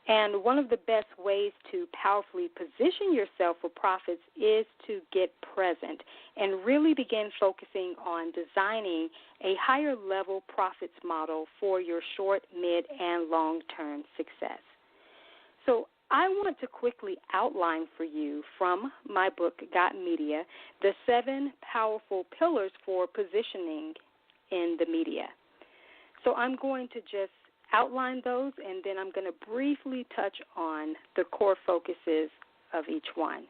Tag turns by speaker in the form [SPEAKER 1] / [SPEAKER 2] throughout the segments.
[SPEAKER 1] And one of the best ways to powerfully position yourself for profits is to get present and really begin focusing on designing a higher level profits model for your short, mid, and long-term success. So I want to quickly outline for you from my book, Got Media, the 7 powerful pillars for positioning in the media. So I'm going to just outline those, and then I'm going to briefly touch on the core focuses of each one.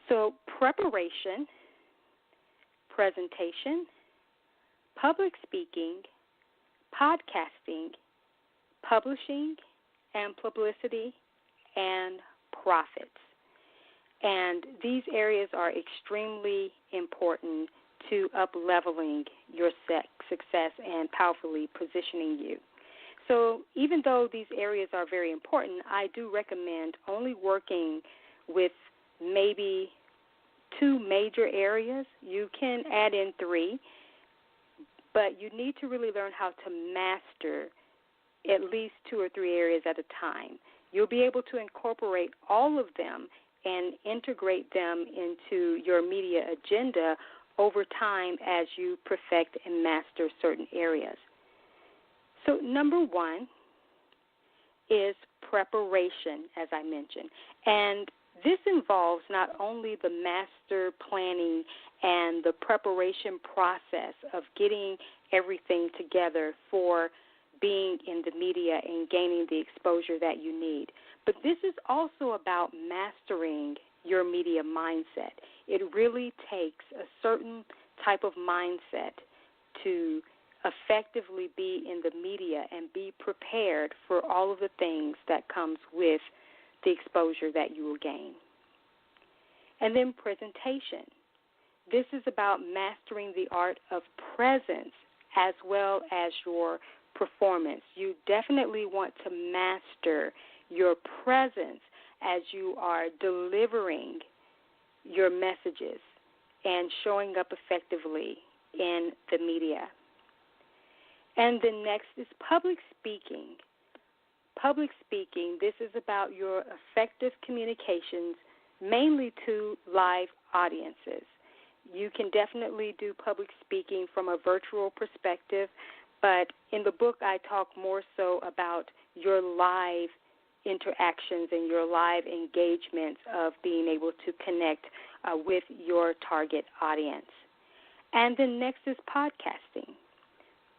[SPEAKER 1] So preparation, presentation, public speaking, podcasting, publishing, and publicity, and profits. And these areas are extremely important to up-leveling your success and powerfully positioning you. So even though these areas are very important, I do recommend only working with maybe 2 major areas. You can add in 3, but you need to really learn how to master at least 2 or 3 areas at a time. You'll be able to incorporate all of them and integrate them into your media agenda over time as you perfect and master certain areas. So number 1 is preparation, as I mentioned. And this involves not only the master planning and the preparation process of getting everything together for being in the media and gaining the exposure that you need, but this is also about mastering your media mindset. It really takes a certain type of mindset to effectively be in the media and be prepared for all of the things that comes with the exposure that you will gain. And then presentation. This is about mastering the art of presence as well as your performance. You definitely want to master your presence as you are delivering your messages and showing up effectively in the media. And the next is public speaking. Public speaking, this is about your effective communications, mainly to live audiences. You can definitely do public speaking from a virtual perspective, but in the book I talk more so about your live interactions and your live engagements of being able to connect with your target audience. And then next is podcasting.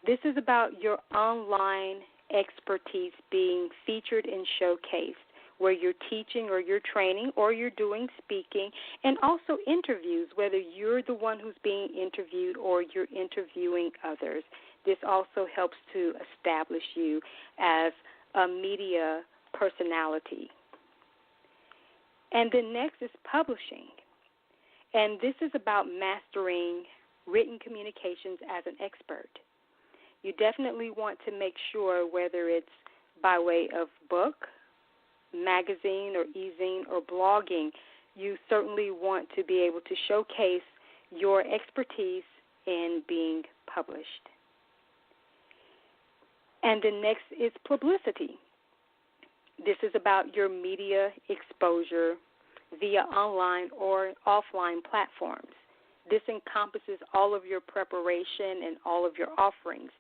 [SPEAKER 1] This is about your online expertise being featured and showcased, where you're teaching or you're training or you're doing speaking, and also interviews, whether you're the one who's being interviewed or you're interviewing others. This also helps to establish you as a media personality. And then next is publishing. And this is about mastering written communications as an expert. You definitely want to make sure, whether it's by way of book, magazine, or e-zine, or blogging, you certainly want to be able to showcase your expertise in being published. And the next is publicity. This is about your media exposure via online or offline platforms. This encompasses all of your preparation and all of your offerings.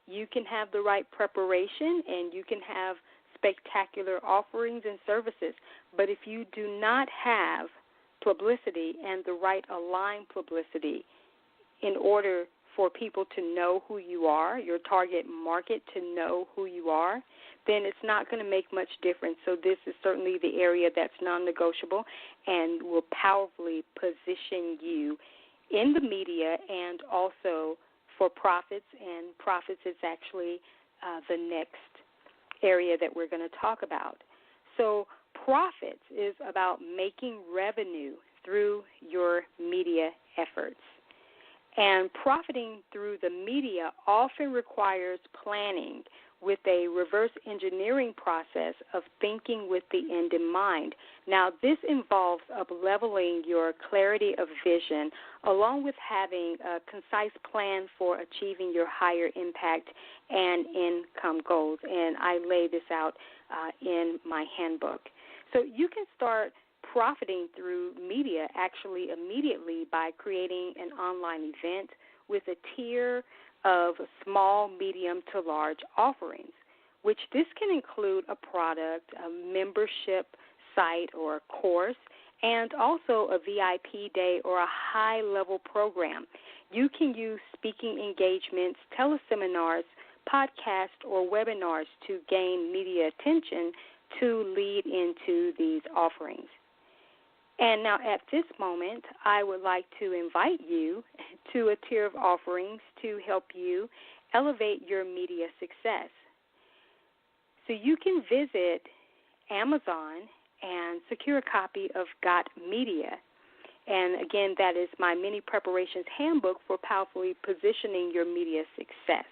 [SPEAKER 1] You can have the right preparation and you can have spectacular offerings and services, but if you do not have publicity and the right aligned publicity in order for people to know who you are, your target market to know who you are, then it's not going to make much difference. So this is certainly the area that's non-negotiable and will powerfully position you in the media and also for profits, and profits is actually the next area that we're going to talk about. So profits is about making revenue through your media efforts. And profiting through the media often requires planning, with a reverse engineering process of thinking with the end in mind. Now, this involves up-leveling your clarity of vision along with having a concise plan for achieving your higher impact and income goals, and I lay this out in my handbook. So you can start profiting through media actually immediately by creating an online event with a tier of small, medium to large offerings, which this can include a product, a membership site or a course, and also a VIP day or a high-level program. You can use speaking engagements, teleseminars, podcasts, or webinars to gain media attention to lead into these offerings. And now at this moment, I would like to invite you to a tier of offerings to help you elevate your media success. So you can visit Amazon and secure a copy of Got Media. And again, that is my Mini Preparations Handbook for powerfully positioning your media success.